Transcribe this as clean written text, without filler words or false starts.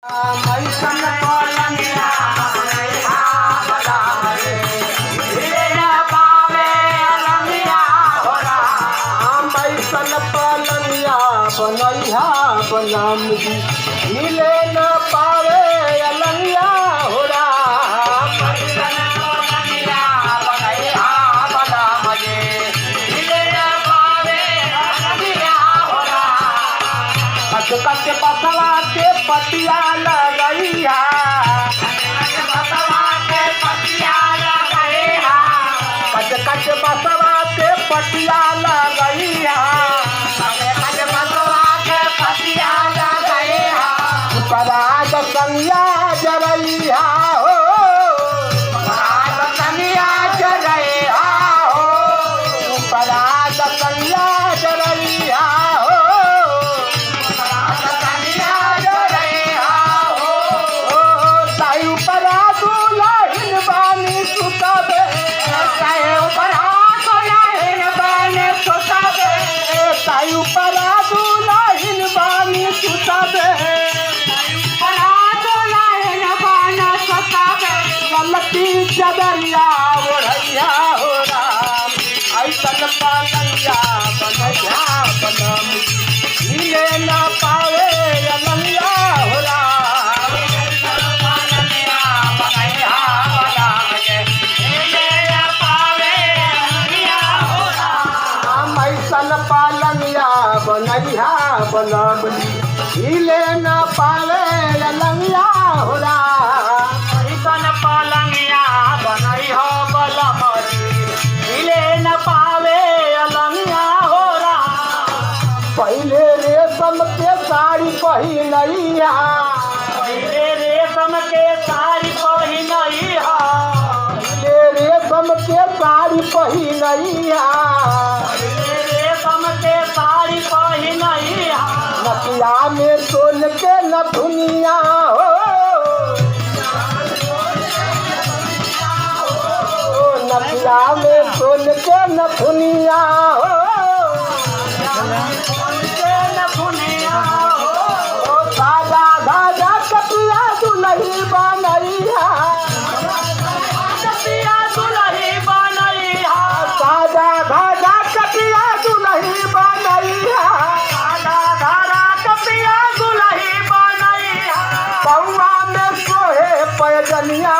मैसन पलंगिया बनैहा बला रे हिले न पावे अलंगिया हो राम। मैसन पलंगिया बनैहा बनम जी हिले न पावे अलंगिया हो राम। मैसन पलंगिया बनैहा बनम जी हिले न पावे अलंगिया हो राम। कच कच बसवा के पटिया लगैया बसवा के पटिया लगैया कच कच बसवा के पटिया लगैया कच बसवा के पटिया लगैया पराग संगिया जरैया हो पराग संगिया जरैया हो पराग संगिया जरैया हो चदरिया ओढ़ैया हो राम। ऐसन पलंगिया बनैया बनम हिले न पावे अलंगिया हो राम। ऐसन पलंगिया बनैया बनम हिले न पावे अलंगिया हो राम। ऐसन पलंगिया बनैया बनम हिले न पावे अलंगिया हो राम। ऐसन पलंगिया बनैहा बलम हिले न पावे अलंगिया हो राम। पहिले रेशम के साड़ी पहिनैया पहिले रेशम के साड़ी पहिनैया पहिले रेशम के साड़ी पहिनैया पहिले रेशम के साड़ी पहिनैया नकिया में सोन के नथुनिया हो नकिया में सोन के नथुनिया हो सादा धागा कपिया दुलही बनैया कपिया दुलही बनैया सादा धागा कपिया दुलही बनैया सादा धागा कपिया दुलही बनैया बउआ में सोहे पैजनिया